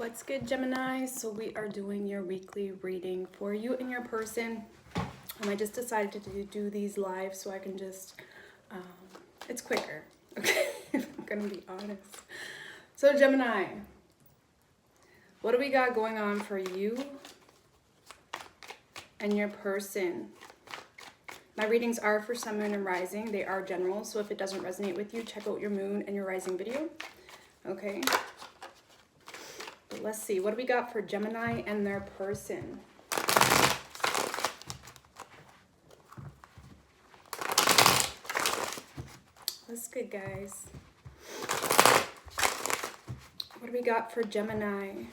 What's good, Gemini? So we are doing your weekly reading for you and your person. I just decided to do these live so I can just, it's quicker, okay, if I'm gonna be honest. So Gemini, what do we got going on for you and your person? My readings are for Sun, Moon, and Rising. They are general, so if it doesn't resonate with you, check out your Moon and your Rising video, okay? But let's see, what do we got for Gemini and their person? That's good, guys. What do we got for Gemini?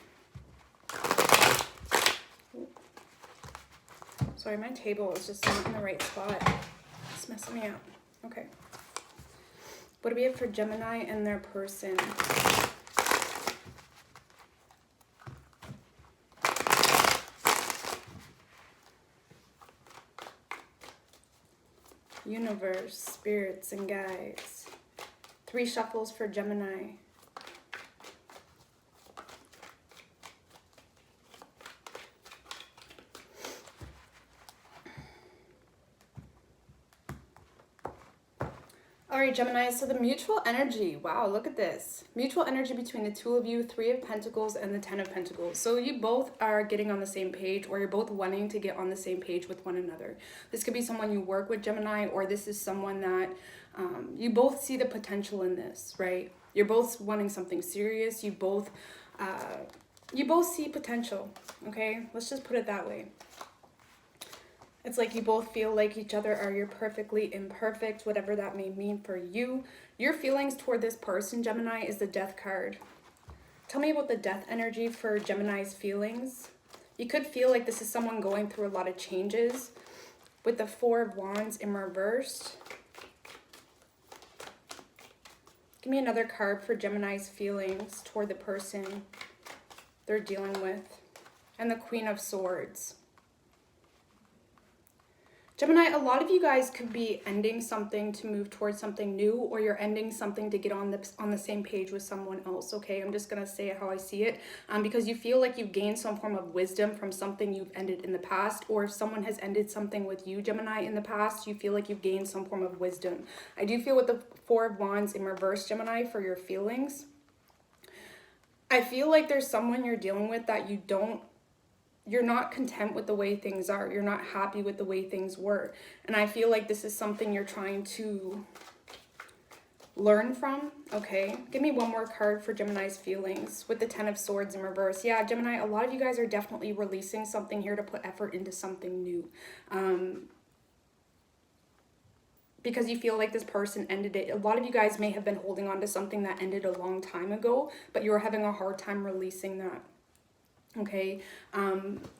Ooh. Sorry, my table is just not in the right spot. It's messing me up. Okay. What do we have for Gemini and their person? Universe, spirits, and guides. 3 shuffles for Gemini. All right, Gemini, so the mutual energy, wow, look at this. Mutual energy between the two of you, 3 of Pentacles and the 10 of Pentacles. So you both are getting on the same page, or you're both wanting to get on the same page with one another. This could be someone you work with, Gemini, or this is someone that you both see the potential in this, right? You're both wanting something serious. You both see potential, okay? Let's just put it that way. It's like you both feel like each other are your perfectly imperfect, whatever that may mean for you. Your feelings toward this person, Gemini, is the Death card. Tell me about the Death energy for Gemini's feelings. You could feel like this is someone going through a lot of changes. With the 4 of Wands in reverse. Give me another card for Gemini's feelings toward the person they're dealing with. And the Queen of Swords. Gemini, a lot of you guys could be ending something to move towards something new, or you're ending something to get on the same page with someone else, okay? I'm just going to say it how I see it, because you feel like you've gained some form of wisdom from something you've ended in the past, or if someone has ended something with you, Gemini, in the past, you feel like you've gained some form of wisdom. I do feel with the 4 of Wands in reverse, Gemini, for your feelings. I feel like there's someone you're dealing with that you're not content with the way things are. You're not happy with the way things were. And I feel like this is something you're trying to learn from, okay? Give me one more card for Gemini's feelings with the 10 of Swords in reverse. Yeah, Gemini, a lot of you guys are definitely releasing something here to put effort into something new. Because you feel like this person ended it. A lot of you guys may have been holding on to something that ended a long time ago, but you're having a hard time releasing that. Okay,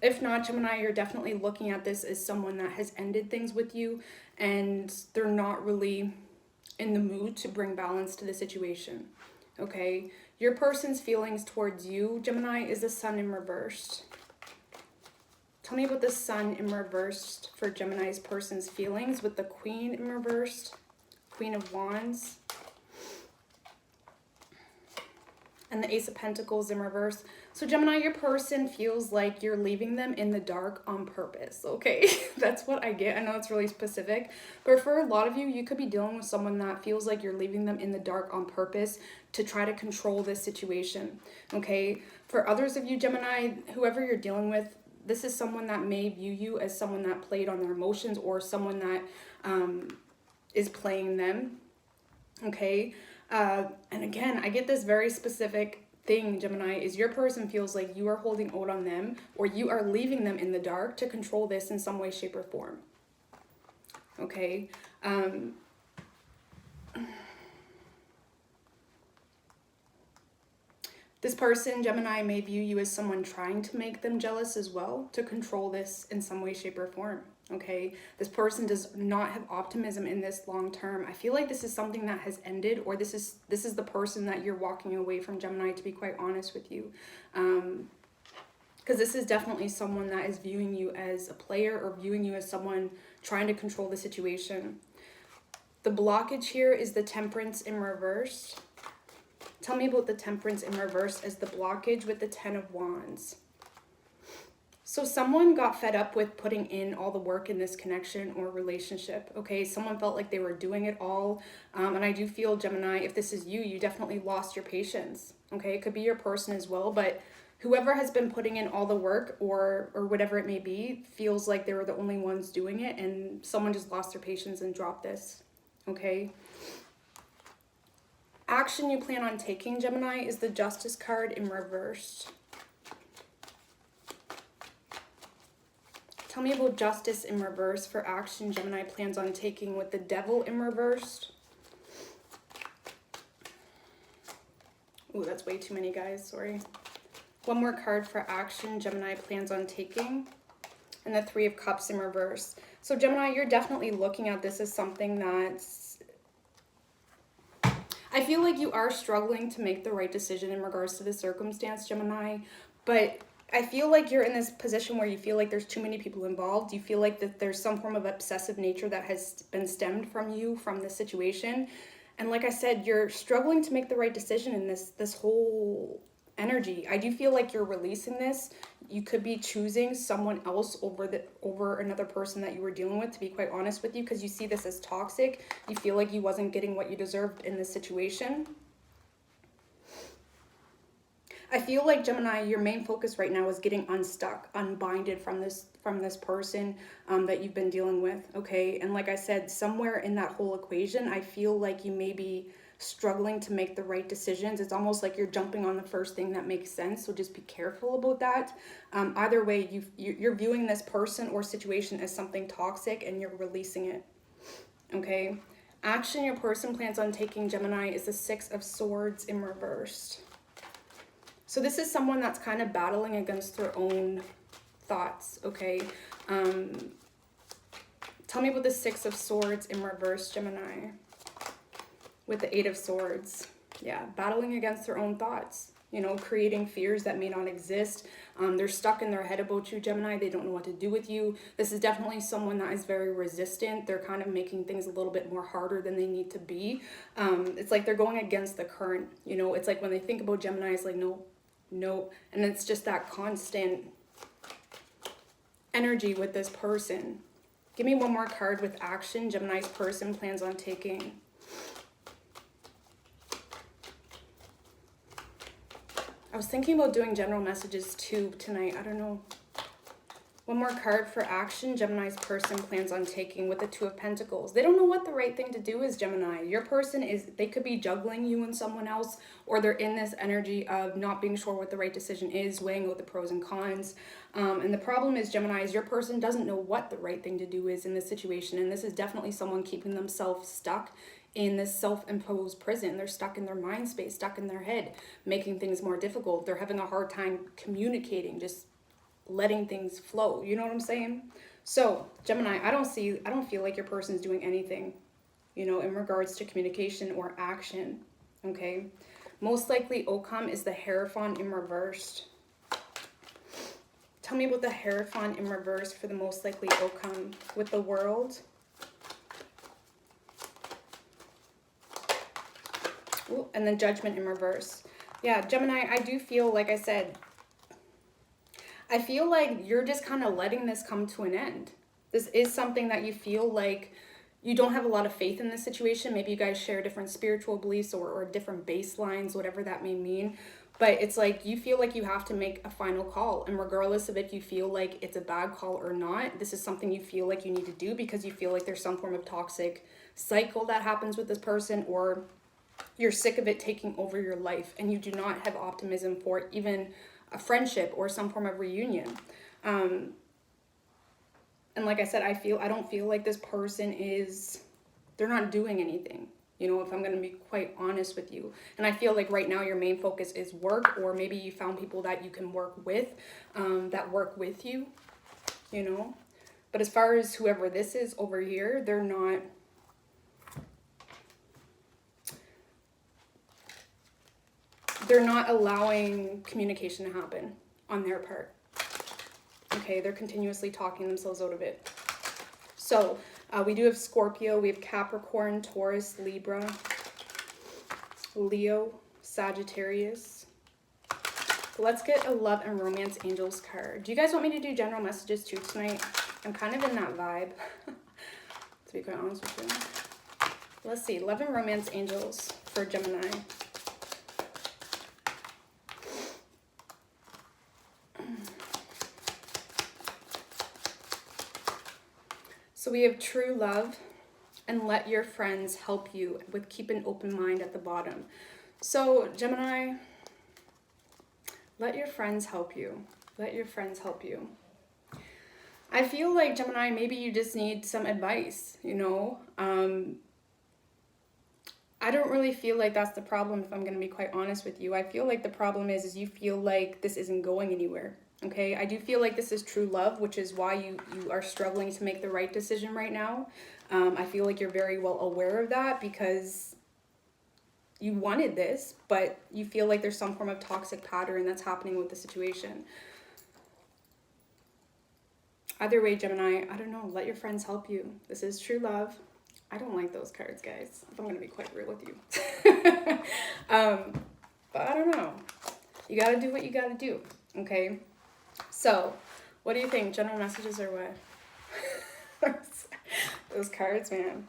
if not, Gemini, you're definitely looking at this as someone that has ended things with you and they're not really in the mood to bring balance to the situation. Okay, your person's feelings towards you, Gemini, is the Sun in reverse. Tell me about the Sun in reverse for Gemini's person's feelings with the Queen in reverse, Queen of Wands, and the Ace of Pentacles in reverse. So Gemini, your person feels like you're leaving them in the dark on purpose, okay? That's what I get. I know it's really specific, but for a lot of you, you could be dealing with someone that feels like you're leaving them in the dark on purpose to try to control this situation, okay? For others of you, Gemini, whoever you're dealing with, this is someone that may view you as someone that played on their emotions, or someone that is playing them, okay? And again, I get this very specific thing, Gemini, is your person feels like you are holding out on them, or you are leaving them in the dark to control this in some way, shape, or form. Okay. This person, Gemini, may view you as someone trying to make them jealous as well, to control this in some way, shape, or form. Okay, this person does not have optimism in this long term. I feel like this is something that has ended, or this is the person that you're walking away from, Gemini, to be quite honest with you. Because this is definitely someone that is viewing you as a player, or viewing you as someone trying to control the situation. The blockage here is the Temperance in reverse. Tell me about the Temperance in reverse as the blockage with the 10 of Wands. So someone got fed up with putting in all the work in this connection or relationship, okay? Someone felt like they were doing it all. And I do feel, Gemini, if this is you, you definitely lost your patience, okay? It could be your person as well, but whoever has been putting in all the work or whatever it may be feels like they were the only ones doing it, and someone just lost their patience and dropped this, okay? Action you plan on taking, Gemini, is the Justice card in reverse. Tell me about justice in reverse for action Gemini plans on taking with the Devil in reverse. Ooh, that's way too many, guys, sorry. One more card for action Gemini plans on taking, and the Three of Cups in reverse. So Gemini, you're definitely looking at this as something that's, I feel like you are struggling to make the right decision in regards to the circumstance, Gemini, but I feel like you're in this position where you feel like there's too many people involved. You feel like that there's some form of obsessive nature that has been stemmed from you, from this situation. And like I said, you're struggling to make the right decision in this whole energy. I do feel like you're releasing this. You could be choosing someone else over another person that you were dealing with, to be quite honest with you, because you see this as toxic. You feel like you wasn't getting what you deserved in this situation. I feel like, Gemini, your main focus right now is getting unstuck, unbinded from this person that you've been dealing with, okay? And like I said, somewhere in that whole equation, I feel like you may be struggling to make the right decisions. It's almost like you're jumping on the first thing that makes sense, so just be careful about that. Either way, you're viewing this person or situation as something toxic, and you're releasing it, okay? Action your person plans on taking, Gemini, is the Six of Swords in reverse. So this is someone that's kind of battling against their own thoughts, okay? Tell me about the Six of Swords in reverse, Gemini, with the Eight of Swords. Yeah, battling against their own thoughts, you know, creating fears that may not exist. They're stuck in their head about you, Gemini. They don't know what to do with you. This is definitely someone that is very resistant. They're kind of making things a little bit more harder than they need to be. It's like they're going against the current, you know? It's like when they think about Gemini, it's like, no, and it's just that constant energy with this person. Give me one more card with action Gemini's person plans on taking. I was thinking about doing general messages too tonight. I don't know. One more card for action Gemini's person plans on taking with the Two of Pentacles. They don't know what the right thing to do is, Gemini. Your person is, they could be juggling you and someone else, or they're in this energy of not being sure what the right decision is, weighing out the pros and cons. And the problem is, Gemini, is your person doesn't know what the right thing to do is in this situation. And this is definitely someone keeping themselves stuck in this self-imposed prison. They're stuck in their mind space, stuck in their head, making things more difficult. They're having a hard time communicating, just letting things flow. You know what I'm saying? So Gemini, I don't feel like your person's doing anything, you know, in regards to communication or action. Okay, most likely outcome is the Hierophant in reverse. Tell me about the Hierophant in reverse for the most likely outcome with the World. Ooh, and then Judgment in reverse. Yeah, Gemini, I do feel, like I said, I feel like you're just kind of letting this come to an end. This is something that you feel like you don't have a lot of faith in this situation. Maybe you guys share different spiritual beliefs or different baselines, whatever that may mean. But it's like you feel like you have to make a final call. And regardless of if you feel like it's a bad call or not, this is something you feel like you need to do because you feel like there's some form of toxic cycle that happens with this person, or you're sick of it taking over your life and you do not have optimism for even a friendship or some form of reunion. And like I said, I don't feel like this person is, they're not doing anything, you know, if I'm going to be quite honest with you. And I feel like right now your main focus is work, or maybe you found people that you can work with, that work with you, you know. But as far as whoever this is over here, they're not allowing communication to happen on their part. Okay, they're continuously talking themselves out of it. So we do have Scorpio, we have Capricorn, Taurus, Libra, Leo, Sagittarius. Let's get a love and romance angels card. Do you guys want me to do general messages too tonight? I'm kind of in that vibe, to be quite honest with you. Let's see, love and romance angels for Gemini. So we have true love and let your friends help you with keep an open mind at the bottom. So Gemini, let your friends help you. Let your friends help you. I feel like, Gemini, maybe you just need some advice, you know? I don't really feel like that's the problem, if I'm going to be quite honest with you. I feel like the problem is you feel like this isn't going anywhere, okay? I do feel like this is true love, which is why you are struggling to make the right decision right now. I feel like you're very well aware of that because you wanted this, but you feel like there's some form of toxic pattern that's happening with the situation. Either way, Gemini, I don't know. Let your friends help you. This is true love. I don't like those cards, guys, if I'm going to be quite real with you. But I don't know. You got to do what you got to do, okay? So, what do you think? General messages or what? Those cards, man.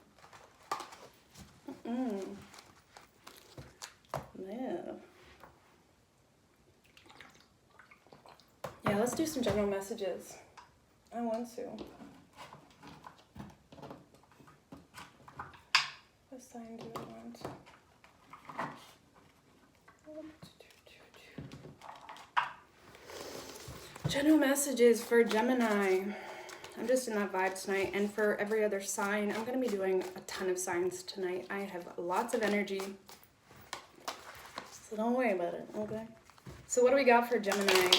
Yeah, let's do some general messages. I want to. What sign do I want? General messages for Gemini. I'm just in that vibe tonight. And for every other sign, I'm going to be doing a ton of signs tonight. I have lots of energy. So don't worry about it, okay? So what do we got for Gemini?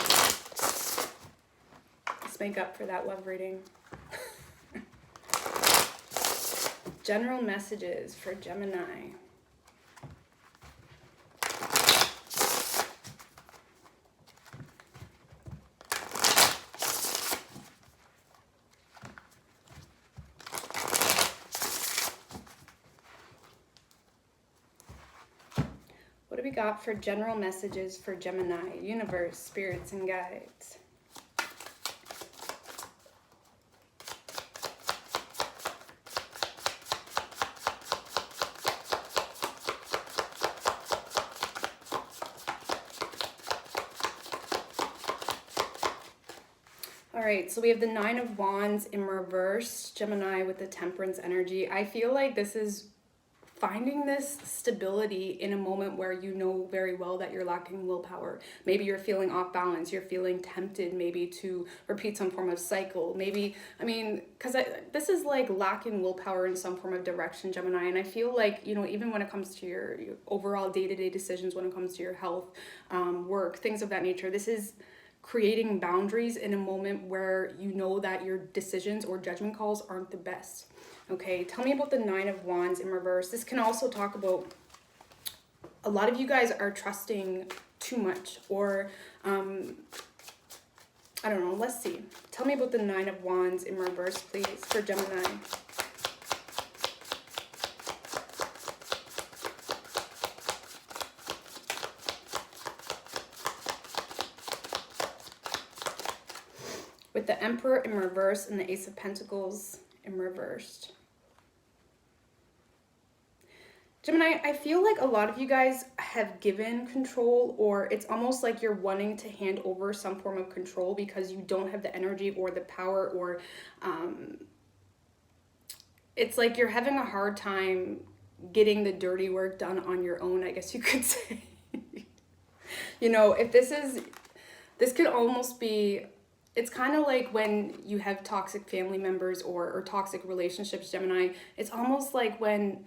Let's make up for that love reading. General messages for Gemini. What do we got for general messages for Gemini? Universe, spirits, and guides. All right, so we have the Nine of Wands in reverse, Gemini with the Temperance energy. I feel like this is finding this stability in a moment where you know very well that you're lacking willpower. Maybe you're feeling off balance. You're feeling tempted maybe to repeat some form of cycle. Maybe, I mean, because this is like lacking willpower in some form of direction, Gemini. And I feel like, you know, even when it comes to your overall day-to-day decisions, when it comes to your health, work, things of that nature, this is creating boundaries in a moment where you know that your decisions or judgment calls aren't the best. Okay, tell me about the Nine of Wands in reverse. This can also talk about a lot of you guys are trusting too much, or I don't know, let's see. Tell me about the Nine of Wands in reverse, please, for Gemini. With the Emperor in reverse and the Ace of Pentacles in reversed. Gemini, I feel like a lot of you guys have given control, or it's almost like you're wanting to hand over some form of control because you don't have the energy or the power, or it's like you're having a hard time getting the dirty work done on your own, I guess you could say. You know, if this could almost be, it's kind of like when you have toxic family members or toxic relationships, Gemini. It's almost like when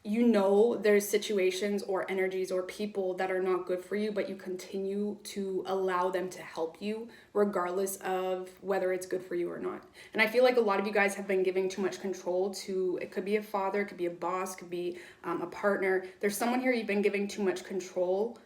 you know there's situations or energies or people that are not good for you, but you continue to allow them to help you regardless of whether it's good for you or not. And I feel like a lot of you guys have been giving too much control to, it could be a father, it could be a boss, it could be a partner. There's someone here you've been giving too much control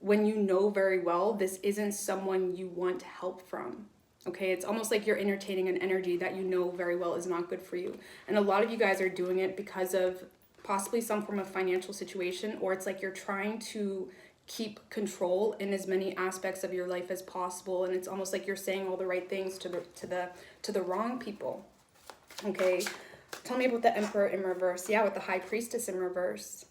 when you know very well this isn't someone you want help from. Okay, it's almost like you're entertaining an energy that you know very well is not good for you. And a lot of you guys are doing it because of possibly some form of financial situation, or it's like you're trying to keep control in as many aspects of your life as possible, and it's almost like you're saying all the right things to the wrong people. Okay, tell me about the Emperor in reverse. Yeah, with the High Priestess in reverse.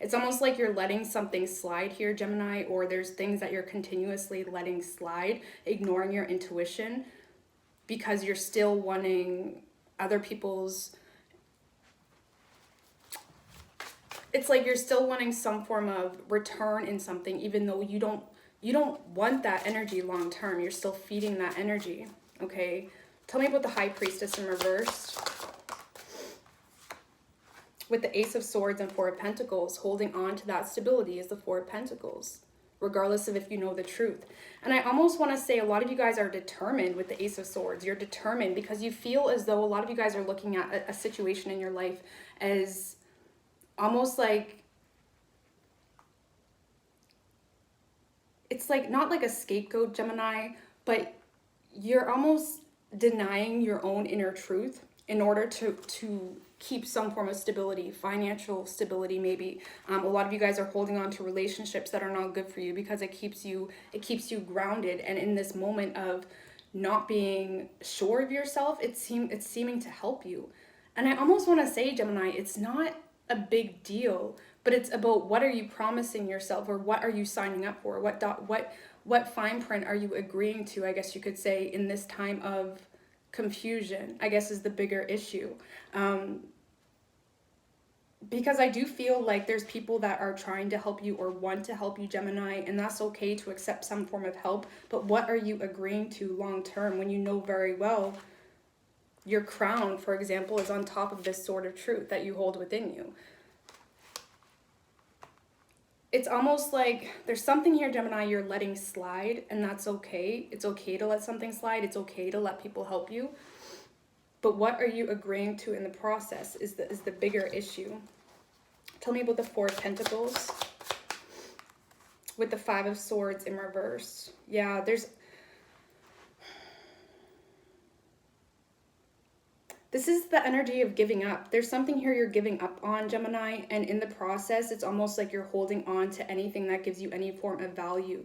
It's almost like you're letting something slide here, Gemini, or there's things that you're continuously letting slide, ignoring your intuition, because you're still wanting other people's... It's like you're still wanting some form of return in something, even though you don't want that energy long term. You're still feeding that energy, okay? Tell me about the High Priestess in reverse. With the Ace of Swords and Four of Pentacles, holding on to that stability is the Four of Pentacles, regardless of if you know the truth. And I almost want to say a lot of you guys are determined with the Ace of Swords. You're determined because you feel as though a lot of you guys are looking at a situation in your life as almost like, it's like not like a scapegoat, Gemini, but you're almost denying your own inner truth in order to keep some form of stability, financial stability maybe. A lot of you guys are holding on to relationships that are not good for you because it keeps you grounded. And in this moment of not being sure of yourself, it's seeming to help you. And I almost want to say, Gemini, it's not a big deal, but it's about what are you promising yourself, or what are you signing up for? What fine print are you agreeing to, I guess you could say, in this time of confusion, I guess, is the bigger issue. Because I do feel like there's people that are trying to help you or want to help you, Gemini, and that's okay to accept some form of help. But what are you agreeing to long term when you know very well your crown, for example, is on top of this sword of truth that you hold within you? It's almost like there's something here, Gemini, you're letting slide, and that's okay. It's okay to let something slide. It's okay to let people help you. But what are you agreeing to in the process is the bigger issue. Tell me about the Four of Pentacles with the Five of Swords in reverse. Yeah, this is the energy of giving up. There's something here you're giving up on, Gemini, and in the process, it's almost like you're holding on to anything that gives you any form of value.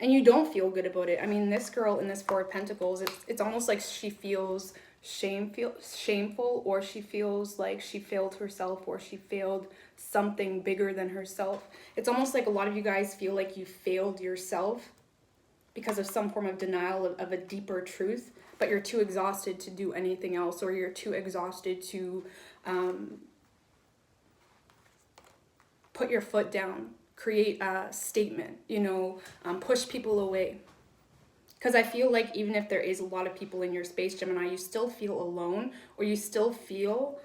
And you don't feel good about it. I mean, this girl in this Four of Pentacles, it's almost like she feels shameful, or she feels like she failed herself, or she failed something bigger than herself. It's almost like a lot of you guys feel like you failed yourself because of some form of denial of a deeper truth, but you're too exhausted to do anything else, or you're too exhausted to put your foot down, create a statement, push people away. Because I feel like even if there is a lot of people in your space, Gemini, you still feel alone, or you still feel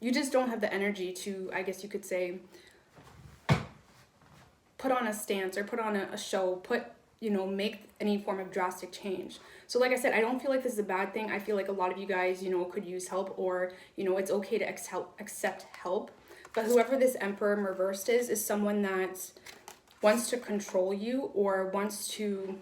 you just don't have the energy to, I guess you could say, put on a stance or put on a show, make any form of drastic change. So like I said, I don't feel like this is a bad thing. I feel like a lot of you guys, could use help, or, it's okay to accept help. But whoever this Emperor reversed is someone that wants to control you, or wants to...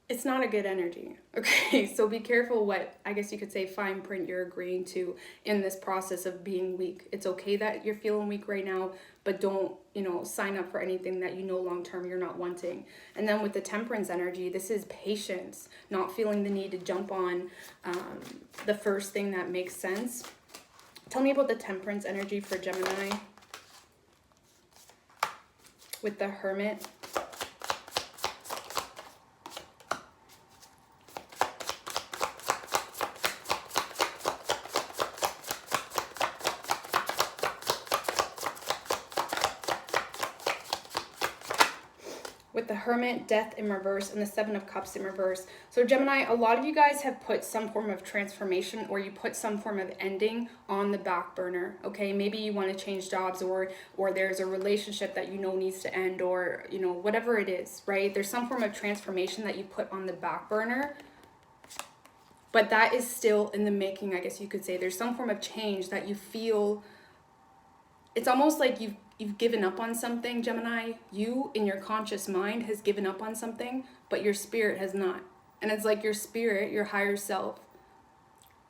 It's not a good energy, okay? So be careful what, I guess you could say, fine print you're agreeing to in this process of being weak. It's okay that you're feeling weak right now, but don't, sign up for anything that long-term you're not wanting. And then with the Temperance energy, this is patience, not feeling the need to jump on the first thing that makes sense. Tell me about the Temperance energy for Gemini with the Hermit. With the Hermit, Death in reverse, and the Seven of Cups in reverse. So Gemini, a lot of you guys have put some form of transformation, or you put some form of ending on the back burner, okay? Maybe you want to change jobs, or there's a relationship that needs to end, or, whatever it is, right? There's some form of transformation that you put on the back burner, but that is still in the making, I guess you could say. There's some form of change that you feel... It's almost like you've given up on something, Gemini. You, in your conscious mind, has given up on something, but your spirit has not. And it's like your spirit, your higher self,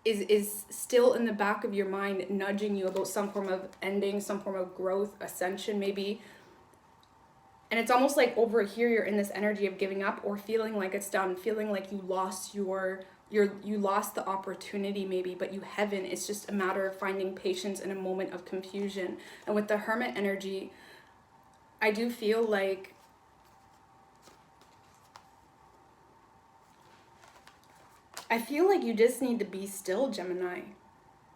is still in the back of your mind nudging you about some form of ending, some form of growth, ascension maybe. And it's almost like over here you're in this energy of giving up or feeling like it's done, feeling like you lost you lost the opportunity maybe, but you haven't. It's just a matter of finding patience in a moment of confusion. And with the Hermit energy, I do feel like you just need to be still, Gemini.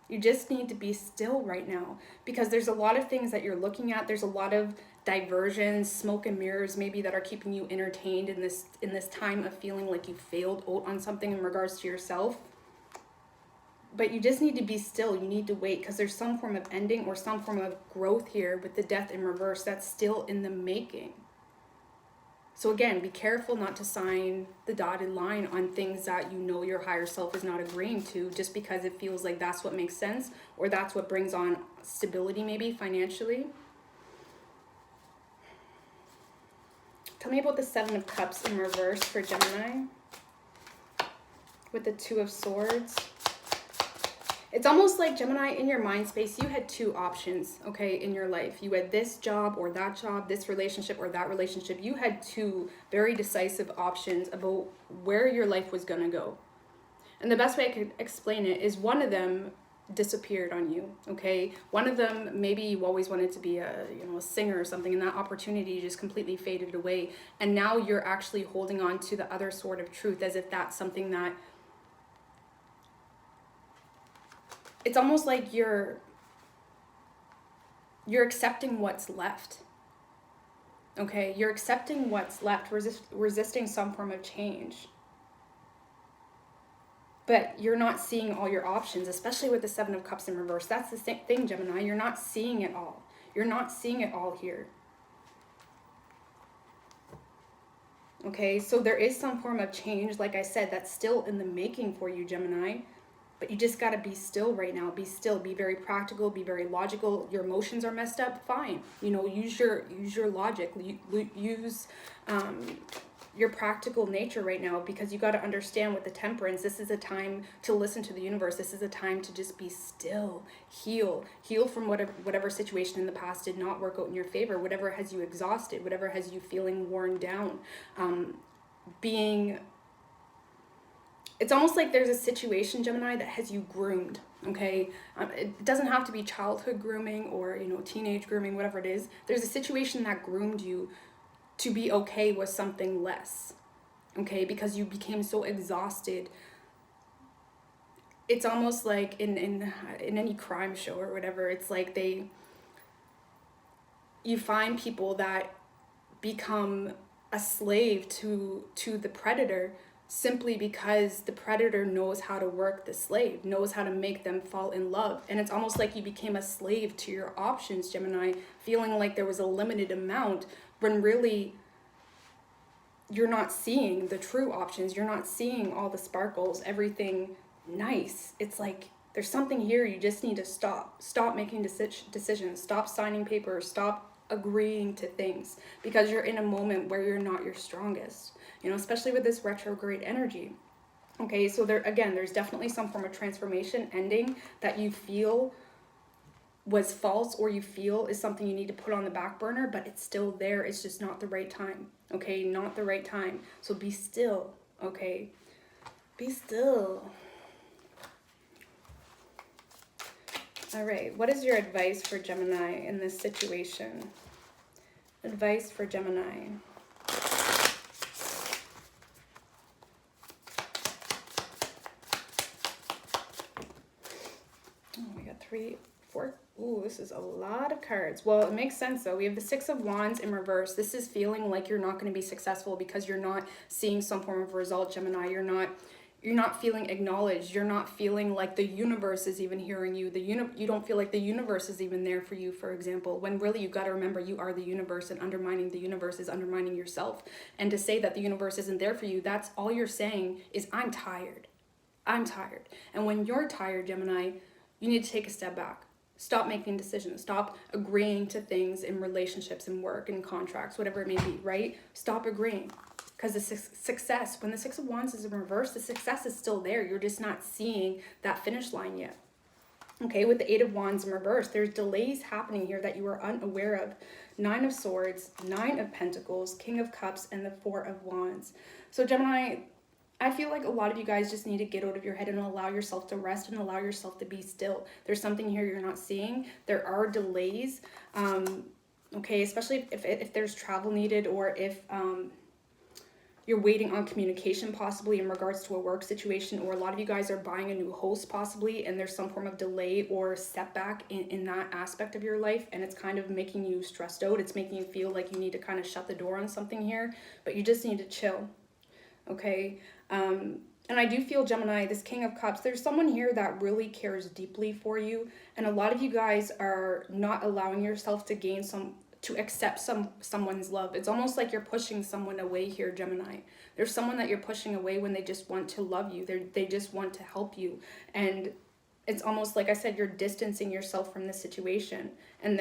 You just need to be still right now, because there's a lot of things that you're looking at. There's a lot of diversions, smoke and mirrors maybe, that are keeping you entertained in this time of feeling like you failed out on something in regards to yourself. But you just need to be still. You need to wait, because there's some form of ending or some form of growth here with the Death in reverse that's still in the making. So again, be careful not to sign the dotted line on things that you know your higher self is not agreeing to, just because it feels like that's what makes sense, or that's what brings on stability maybe financially. Tell me about the Seven of Cups in reverse for Gemini with the Two of Swords. It's almost like, Gemini, in your mind space, you had two options, okay, in your life. You had this job or that job, this relationship or that relationship. You had two very decisive options about where your life was going to go. And the best way I could explain it is one of them disappeared on you, okay? One of them, maybe you always wanted to be a singer or something, and that opportunity just completely faded away. And now you're actually holding on to the other sort of truth, as if that's something that, it's almost like you're accepting what's left. Okay, you're accepting what's left, resisting some form of change. But you're not seeing all your options, especially with the Seven of Cups in reverse. That's the same thing, Gemini. You're not seeing it all. You're not seeing it all here. Okay, so there is some form of change, like I said, that's still in the making for you, Gemini. But you just got to be still right now. Be still. Be very practical. Be very logical. Your emotions are messed up. Fine. Use your logic. Use your practical nature right now, because you got to understand with the Temperance, this is a time to listen to the universe. This is a time to just be still. Heal from whatever situation in the past did not work out in your favor. Whatever has you exhausted. Whatever has you feeling worn down. It's almost like there's a situation, Gemini, that has you groomed, okay? It doesn't have to be childhood grooming or, teenage grooming, whatever it is. There's a situation that groomed you to be okay with something less, okay? Because you became so exhausted. It's almost like in any crime show or whatever, it's like you find people that become a slave to the predator, simply because the predator knows how to work the slave, knows how to make them fall in love. And it's almost like you became a slave to your options, Gemini, feeling like there was a limited amount, when really you're not seeing the true options. You're not seeing all the sparkles, everything nice. It's like there's something here you just need to stop making decisions, stop signing papers, stop agreeing to things, because you're in a moment where you're not your strongest, especially with this retrograde energy. Okay, so there's definitely some form of transformation ending that you feel was false, or you feel is something you need to put on the back burner, but it's still there. It's just not the right time. Okay, not the right time. So be still. Okay, be still. All right, what is your advice for Gemini in this situation? Advice for Gemini. Oh, we got 3, 4. Ooh, this is a lot of cards. Well, it makes sense though. We have the Six of Wands in reverse. This is feeling like you're not going to be successful because you're not seeing some form of result, Gemini. You're not feeling acknowledged. You're not feeling like the universe is even hearing you. You don't feel like the universe is even there for you, for example, when really you got to remember you are the universe, and undermining the universe is undermining yourself. And to say that the universe isn't there for you, that's all you're saying is, I'm tired. I'm tired. And when you're tired, Gemini, you need to take a step back. Stop making decisions. Stop agreeing to things in relationships and work and contracts, whatever it may be, right? Stop agreeing. because the success, when the Six of Wands is in reverse, the success is still there. You're just not seeing that finish line yet. Okay, with the Eight of Wands in reverse, there's delays happening here that you are unaware of. Nine of Swords, Nine of Pentacles, King of Cups, and the Four of Wands. So Gemini, I feel like a lot of you guys just need to get out of your head and allow yourself to rest and allow yourself to be still. There's something here you're not seeing. There are delays, okay, especially if there's travel needed, or if you're waiting on communication possibly in regards to a work situation, or a lot of you guys are buying a new house possibly, and there's some form of delay or setback in that aspect of your life, and it's kind of making you stressed out. It's making you feel like you need to kind of shut the door on something here, but you just need to chill, okay? And I do feel, Gemini, this King of Cups, there's someone here that really cares deeply for you, and a lot of you guys are not allowing yourself to accept someone's love. It's almost like you're pushing someone away here, Gemini. There's someone that you're pushing away when they just want to love you. They just want to help you. And it's almost like I said, you're distancing yourself from this situation. And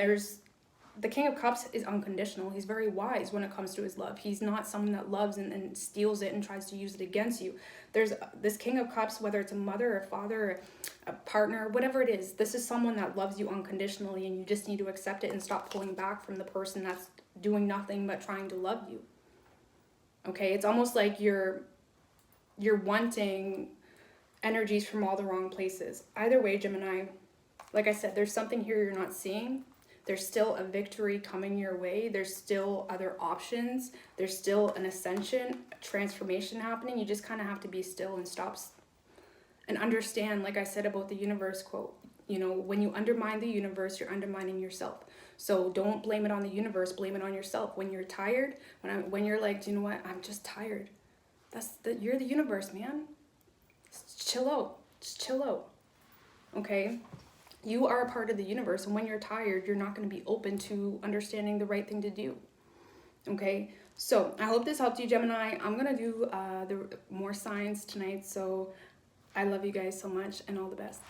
the King of Cups is unconditional. He's very wise when it comes to his love. He's not someone that loves and steals it and tries to use it against you. There's this King of Cups, whether it's a mother, a father, a partner, whatever it is, this is someone that loves you unconditionally, and you just need to accept it and stop pulling back from the person that's doing nothing but trying to love you. Okay, it's almost like you're wanting energies from all the wrong places. Either way, Gemini, like I said, there's something here you're not seeing. There's still a victory coming your way. There's still other options. There's still an ascension, a transformation happening. You just kind of have to be still and stop and understand, like I said about the universe quote, you know, when you undermine the universe, you're undermining yourself. So don't blame it on the universe, blame it on yourself. When you're tired, when you're like, do you know what, I'm just tired. You're the universe, man. Just chill out. Just chill out. Okay? You are a part of the universe, and when you're tired, you're not going to be open to understanding the right thing to do. Okay? So I hope this helped you, Gemini. I'm going to do the more signs tonight, so I love you guys so much, and all the best.